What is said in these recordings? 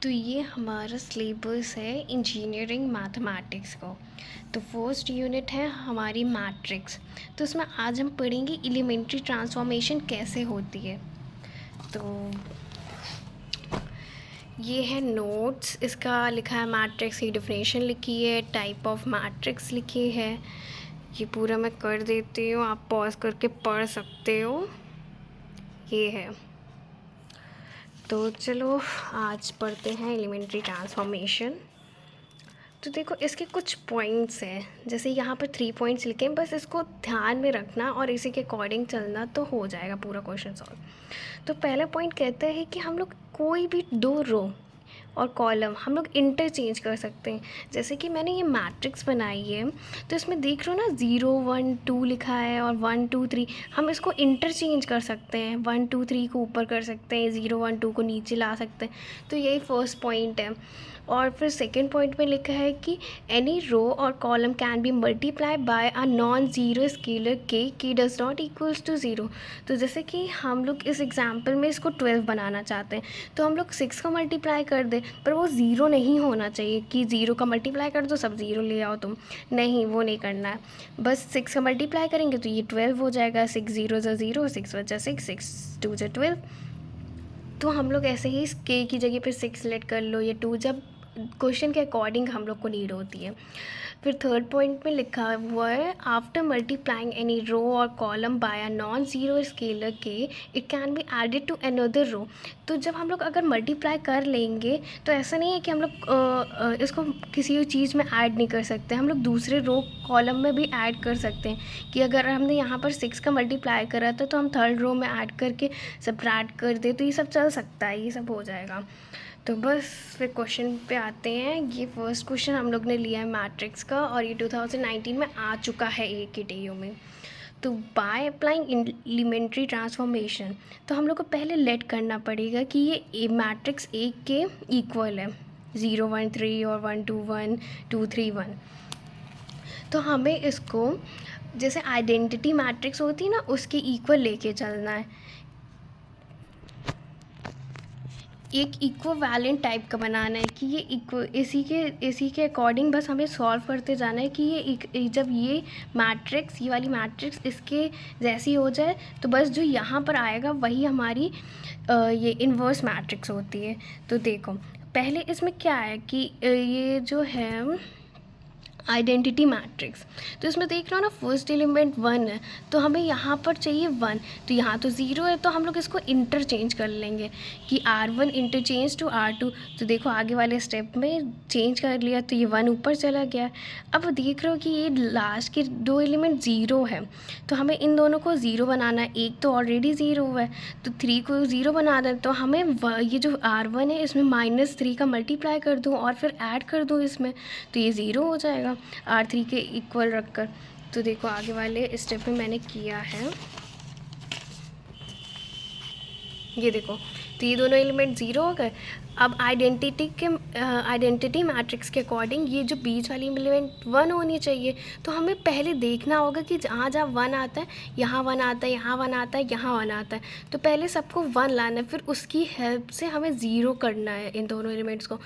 तो ये हमारा सिलेबस है इंजीनियरिंग मैथमेटिक्स का। तो फर्स्ट यूनिट है हमारी मैट्रिक्स। तो इसमें आज हम पढ़ेंगे एलिमेंट्री ट्रांसफॉर्मेशन कैसे होती है। तो ये है नोट्स, इसका लिखा है मैट्रिक्स की डिफिनेशन लिखी है, टाइप ऑफ मैट्रिक्स लिखी है। ये पूरा मैं कर देती हूँ, आप पॉज करके पढ़ सकते हो। ये है। तो चलो आज पढ़ते हैं एलिमेंट्री ट्रांसफॉर्मेशन। तो देखो इसके कुछ पॉइंट्स हैं, जैसे यहाँ पर 3 पॉइंट्स लिखे हैं, बस इसको ध्यान में रखना और इसी के अकॉर्डिंग चलना तो हो जाएगा पूरा क्वेश्चन सॉल्व। तो पहला पॉइंट कहता है कि हम लोग कोई भी 2 रो और कॉलम हम लोग इंटरचेंज कर सकते हैं। जैसे कि मैंने ये मैट्रिक्स बनाई है, तो इसमें देख रहे हो ना 0 1 2 लिखा है और 1 2 3, हम इसको इंटरचेंज कर सकते हैं। 1 2 3 को ऊपर कर सकते हैं, 0 1 2 को नीचे ला सकते हैं। तो यही फर्स्ट पॉइंट है। और फिर सेकेंड पॉइंट में लिखा है कि एनी रो और column can be multiply by a non zero scalar k does not equals to zero. तो जैसे कि हम लोग इस एग्जांपल में इसको 12 बनाना चाहते हैं, तो हम लोग 6 का मल्टीप्लाई कर दें, पर वो ज़ीरो नहीं होना चाहिए कि 0 का मल्टीप्लाई कर दो सब ज़ीरो ले आओ तुम। नहीं, वो नहीं करना है। बस 6 का मल्टीप्लाई करेंगे तो ये 12 हो जाएगा। 6 0 ज़ा 0, 6 + 6, 6 2 ज़ा 12। तो हम लोग ऐसे ही इस के की जगह पे 6 सेलेक्ट कर लो, ये 2 जब क्वेश्चन के अकॉर्डिंग हम लोग को नीड होती है। फिर थर्ड पॉइंट में लिखा हुआ है आफ्टर मल्टीप्लाइंग एनी रो और column by a non zero scalar k it can be added to another row. तो जब हम लोग अगर मल्टीप्लाई कर लेंगे तो ऐसा नहीं है कि हम लोग इसको किसी चीज़ में ऐड नहीं कर सकते, हम लोग दूसरे रो कॉलम में भी ऐड कर सकते हैं। कि अगर हमने यहाँ पर 6 का मल्टीप्लाई करा था तो हम थर्ड रो में ऐड करके सबट्रैक्ट कर दे, तो ये सब चल सकता है, ये सब हो जाएगा। तो बस फिर क्वेश्चन पे आते हैं। ये फर्स्ट क्वेश्चन हम लोग ने लिया है मैट्रिक्स का और ये 2019 में आ चुका है AKTU में। तो बाय अप्लाइंग एलिमेंट्री ट्रांसफॉर्मेशन, तो हम लोग को पहले लेट करना पड़ेगा कि ये मैट्रिक्स A के इक्वल है, 0 1 3 और 1 2 1 2 3 1। तो हमें इसको जैसे आइडेंटिटी मैट्रिक्स होती है ना, उसके इक्वल लेके चलना है। एक इक्विवेलेंट टाइप का बनाना है कि ये इसी के अकॉर्डिंग बस हमें सॉल्व करते जाना है कि जब ये मैट्रिक्स, ये वाली मैट्रिक्स इसके जैसी हो जाए तो बस जो यहाँ पर आएगा वही हमारी ये इन्वर्स मैट्रिक्स होती है। तो देखो पहले इसमें क्या है कि ये जो है आइडेंटिटी मैट्रिक्स, तो इसमें देख रहे हो ना फर्स्ट एलिमेंट 1 है, तो हमें यहाँ पर चाहिए 1, तो यहाँ तो 0 है, तो हम लोग इसको इंटरचेंज कर लेंगे कि R1 इंटरचेंज टू R2। तो देखो आगे वाले स्टेप में चेंज कर लिया तो ये 1 ऊपर चला गया। अब देख रहे हो कि ये लास्ट के 2 एलिमेंट 0 है, तो हमें इन दोनों को 0 बनाना है। एक तो ऑलरेडी 0 है तो 3 को 0 बना दें, तो हमें ये जो R1 है इसमें -3 का मल्टीप्लाई कर दूँ और फिर ऐड कर दूँ इसमें, तो ये 0 हो जाएगा R3 के इक्वल रखकर। तो देखो आगे वाले स्टेप में मैंने किया है, ये देखो, तो ये दोनों एलिमेंट 0 हो गए। अब आइडेंटिटी मैट्रिक्स के अकॉर्डिंग ये जो बीच वाली एलिमेंट 1 होनी चाहिए, तो हमें पहले देखना होगा कि जहाँ जहाँ 1 आता है, यहाँ 1 आता है, यहाँ 1 आता है, यहाँ 1 आता है, तो पहले सबको 1 लाना है, फिर उसकी हेल्प से हमें 0 करना है इन दोनों एलिमेंट्स को।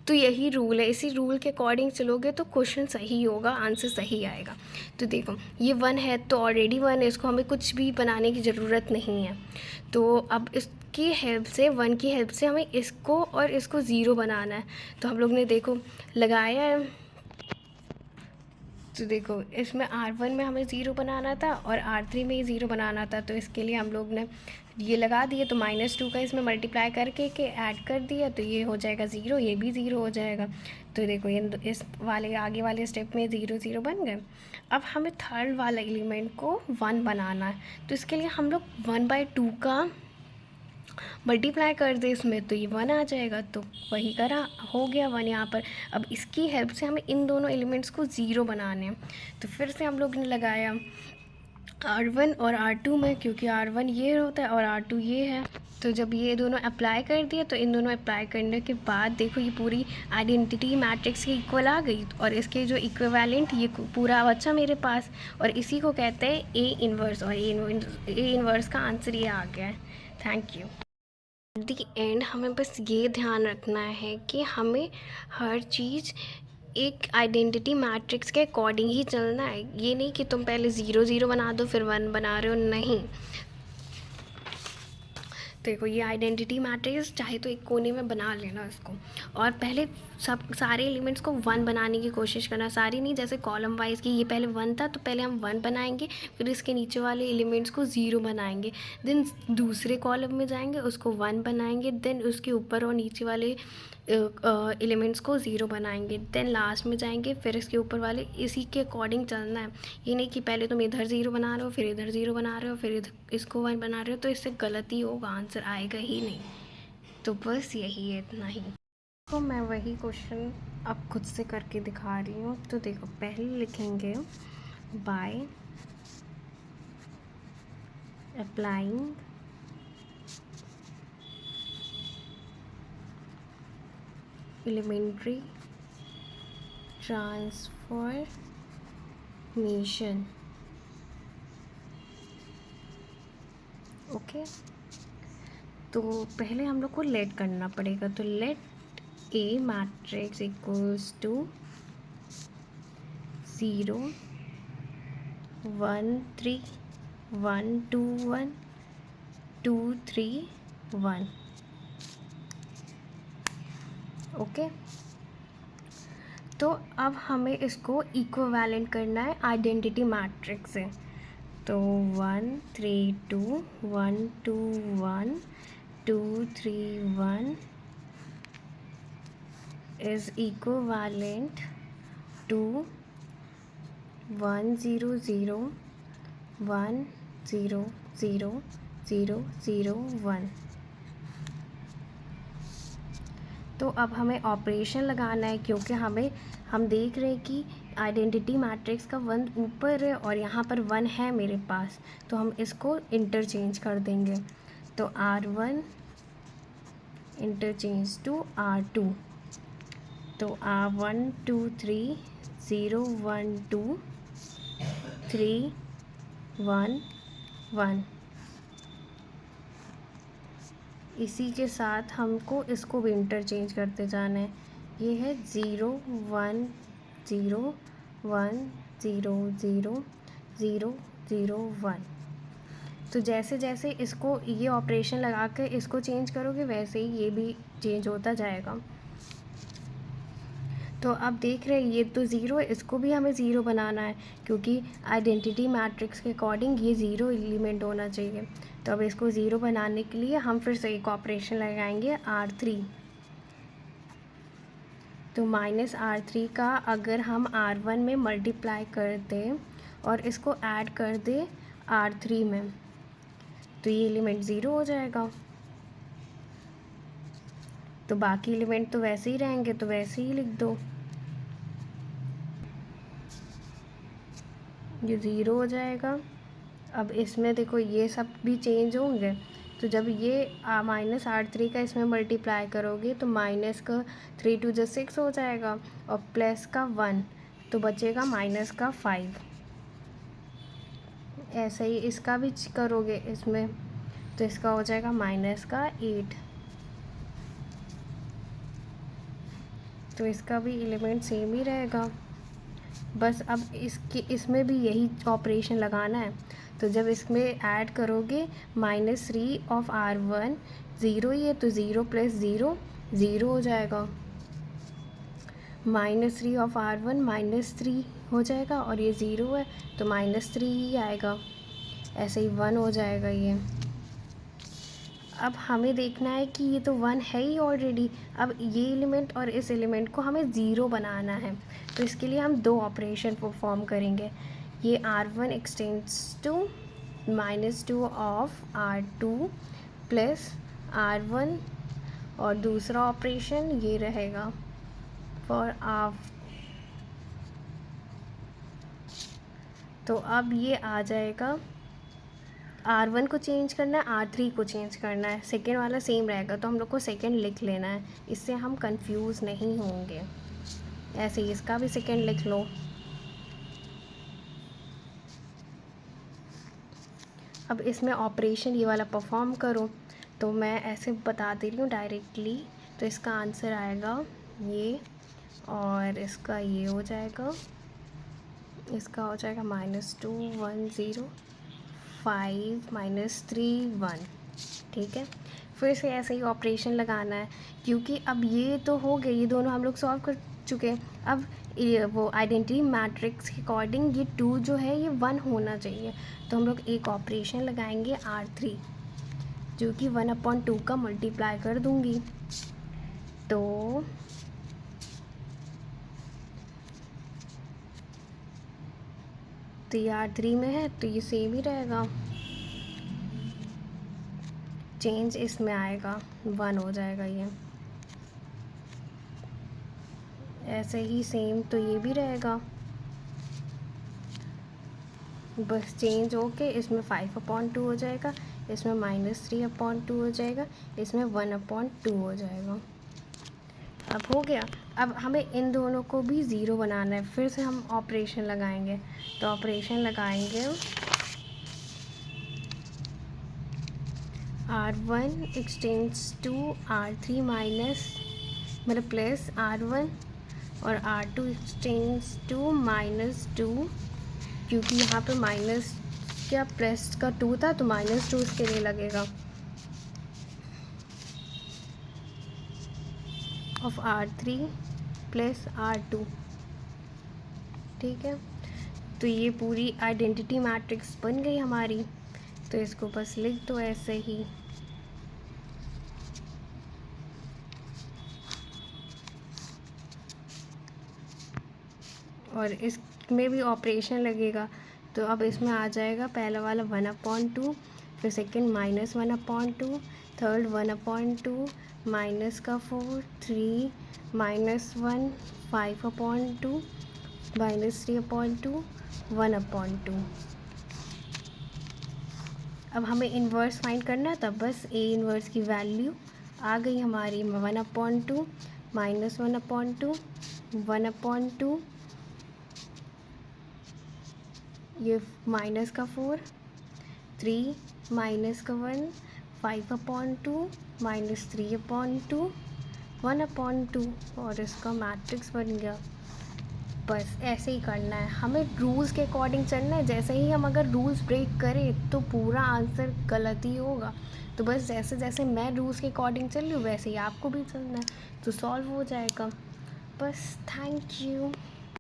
तो यही रूल है, इसी रूल के अकॉर्डिंग चलोगे तो क्वेश्चन सही होगा, आंसर सही आएगा। तो देखो ये 1 है तो ऑलरेडी 1 है, इसको हमें कुछ भी बनाने की ज़रूरत नहीं है। तो अब इसकी हेल्प से, 1 की हेल्प से हमें इसको और इसको 0 बनाना है। तो हम लोग ने देखो लगाया है, तो देखो इसमें R1 में हमें 0 बनाना था और R3 में ही 0 बनाना था, तो इसके लिए हम लोग ने ये लगा दिए। तो -2 का इसमें मल्टीप्लाई करके ऐड कर दिया, तो ये हो जाएगा 0, ये भी 0 हो जाएगा। तो देखो ये इस वाले आगे वाले स्टेप में 0 0 बन गए। अब हमें थर्ड वाला एलिमेंट को 1 बनाना है, तो इसके लिए हम लोग 1/2 का मल्टीप्लाई कर दे इसमें, तो ये 1 आ जाएगा। तो वही करा, हो गया 1 यहाँ पर। अब इसकी हेल्प से हमें इन दोनों एलिमेंट्स को 0 बनाने हैं, तो फिर से हम लोग ने लगाया R1 और R2 में, क्योंकि R1 ये होता है और R2 ये है। तो जब ये दोनों अप्लाई कर दिया, तो इन दोनों अप्लाई करने के बाद देखो ये पूरी आइडेंटिटी मैट्रिक्स की इक्वल आ गई, और इसके जो इक्विवेलेंट ये पूरा बचा मेरे पास, और इसी को कहते हैं A इन्वर्स, और A इन्वर्स का आंसर ये आ गया है। Thank you. At the end हमें बस ये ध्यान रखना है कि हमें हर चीज़ एक आइडेंटिटी मैट्रिक्स के अकॉर्डिंग ही चलना है। ये नहीं कि तुम पहले 0 0 बना दो फिर 1 बना रहे हो, नहीं। देखो ये आइडेंटिटी मैट्रिक्स चाहे तो एक कोने में बना लेना इसको, और पहले सब सारे एलिमेंट्स को 1 बनाने की कोशिश करना, सारी नहीं, जैसे कॉलम वाइज की ये पहले 1 था तो पहले हम 1 बनाएंगे, फिर इसके नीचे वाले एलिमेंट्स को 0 बनाएंगे, देन दूसरे कॉलम में जाएंगे उसको 1 बनाएंगे, देन उसके ऊपर और नीचे वाले एलिमेंट्स को 0 बनाएंगे, देन लास्ट में जाएंगे फिर इसके ऊपर वाले, इसी के अकॉर्डिंग चलना है। ये नहीं कि पहले तुम इधर 0 बना रहे हो फिर इधर 0 बना रहे हो फिर इधर इसको 1 बना रहे हो, तो इससे गलती होगा, आंसर आएगा ही नहीं। तो बस यही है, इतना ही। तो मैं वही क्वेश्चन अब खुद से करके दिखा रही हूँ। तो देखो पहले लिखेंगे by applying elementary transformation, okay. तो पहले हम लोग को लेट करना पड़ेगा, तो let a matrix equals to 0 1 3 1 2 1 2 3 1, okay. तो अब हमें इसको इक्विवेलेंट करना है आइडेंटिटी मैट्रिक्स से। तो 1 3 2 1 2 1 2 3 1 is equivalent to 1 0 0 1 0 0 0 0 1। तो अब हमें ऑपरेशन लगाना है, क्योंकि हम देख रहे हैं कि आइडेंटिटी मैट्रिक्स का 1 ऊपर है और यहाँ पर 1 है मेरे पास, तो हम इसको इंटरचेंज कर देंगे। तो R1 इंटरचेंज टू R2, तो R1 2 3 0 1 2 3 1 1। इसी के साथ हमको इसको भी इंटरचेंज करते जाना है। ये है 0 1 0 1 0 0 0 0 1। तो जैसे जैसे इसको ये ऑपरेशन लगा कर इसको चेंज करोगे वैसे ही ये भी चेंज होता जाएगा। तो अब देख रहे हैं ये तो 0 है, इसको भी हमें 0 बनाना है, क्योंकि आइडेंटिटी मैट्रिक्स के अकॉर्डिंग ये 0 एलिमेंट होना चाहिए। तो अब इसको 0 बनाने के लिए हम फिर से एक ऑपरेशन लगाएंगे R3। तो -R3 का अगर हम R1 में मल्टीप्लाई कर दें और इसको ऐड कर दें R3 में, तो ये एलिमेंट 0 हो जाएगा। तो बाकी एलिमेंट तो वैसे ही रहेंगे, तो वैसे ही लिख दो, ये 0 हो जाएगा। अब इसमें देखो ये सब भी चेंज होंगे, तो जब ये -R3 का इसमें मल्टीप्लाई करोगे तो माइनस का 3 2 जो 6 हो जाएगा, और प्लस का 1 तो बचेगा माइनस का 5। ऐसे ही इसका भी करोगे इसमें, तो इसका हो जाएगा माइनस का 8। तो इसका भी एलिमेंट सेम ही रहेगा, बस अब इसमें भी यही ऑपरेशन लगाना है। तो जब इसमें ऐड करोगे -3 ऑफ R1 0 ही है, तो 0 + 0 0 हो जाएगा। -3 ऑफ R1 -3 हो जाएगा, और ये 0 है तो -3 ही आएगा, ऐसे ही 1 हो जाएगा ये। अब हमें देखना है कि ये तो 1 है ही ऑलरेडी, अब ये एलिमेंट और इस एलिमेंट को हमें 0 बनाना है। तो इसके लिए हम 2 ऑपरेशन परफॉर्म करेंगे। ये R1 extends to -2 of R2 plus R1, और दूसरा ऑपरेशन ये रहेगा फॉर ऑफ। तो अब ये आ जाएगा, R1 को चेंज करना है, R3 को चेंज करना है, सेकेंड वाला सेम रहेगा, तो हम लोग को सेकेंड लिख लेना है, इससे हम कंफ्यूज नहीं होंगे। ऐसे ही इसका भी सेकेंड लिख लो। अब इसमें ऑपरेशन ये वाला परफॉर्म करो, तो मैं ऐसे बता दे रही हूँ डायरेक्टली। तो इसका आंसर आएगा ये, और इसका ये हो जाएगा, इसका हो जाएगा -2 1 0 5 -3 1। ठीक है, फिर से ऐसे ही ऑपरेशन लगाना है, क्योंकि अब ये तो हो गए, ये दोनों हम लोग सॉल्व कर चुके हैं। अब ये वो आइडेंटिटी मैट्रिक्स के अकॉर्डिंग ये 2 जो है ये 1 होना चाहिए। तो हम लोग एक ऑपरेशन लगाएंगे R3, जो कि 1/2 का मल्टीप्लाई कर दूँगी। तो ये R3 में है तो ये सेम ही रहेगा, चेंज इसमें आएगा 1 हो जाएगा ये। ऐसे ही सेम तो ये भी रहेगा, बस चेंज होके इसमें 5/2 हो जाएगा, इसमें -3/2 हो जाएगा, इसमें 1/2 हो जाएगा। अब हो गया। अब हमें इन दोनों को भी ज़ीरो बनाना है, फिर से हम ऑपरेशन लगाएंगे। तो ऑपरेशन लगाएंगे R1 extends to R3 minus मतलब प्लस R1, और R2 एक्सटेंड्स टू -2, क्योंकि यहाँ पे माइनस क्या प्लस का 2 था तो -2 इसके लिए लगेगा, ऑफ R3 प्लस R2। ठीक है, तो ये पूरी आइडेंटिटी मैट्रिक्स बन गई हमारी। तो इसको बस लिख दो ऐसे ही, और इसमें भी ऑपरेशन लगेगा। तो अब इसमें आ जाएगा पहला वाला 1/2, फिर सेकंड -1/2, थर्ड 1/2, माइनस का 4 3 -1 5/2 -3/2 1/2। अब हमें इन्वर्स फाइंड करना है, तब बस A इन्वर्स की वैल्यू आ गई हमारी 1/2 -1/2 1/2, ये माइनस का 4 3 माइनस का 1 5/2 -3/2 1/2, और इसका मैट्रिक्स बन गया। बस ऐसे ही करना है, हमें रूल्स के अकॉर्डिंग चलना है। जैसे ही हम अगर रूल्स ब्रेक करें तो पूरा आंसर गलत ही होगा। तो बस जैसे जैसे मैं रूल्स के अकॉर्डिंग चल रही हूँ वैसे ही आपको भी चलना है, तो सॉल्व हो जाएगा। बस थैंक यू।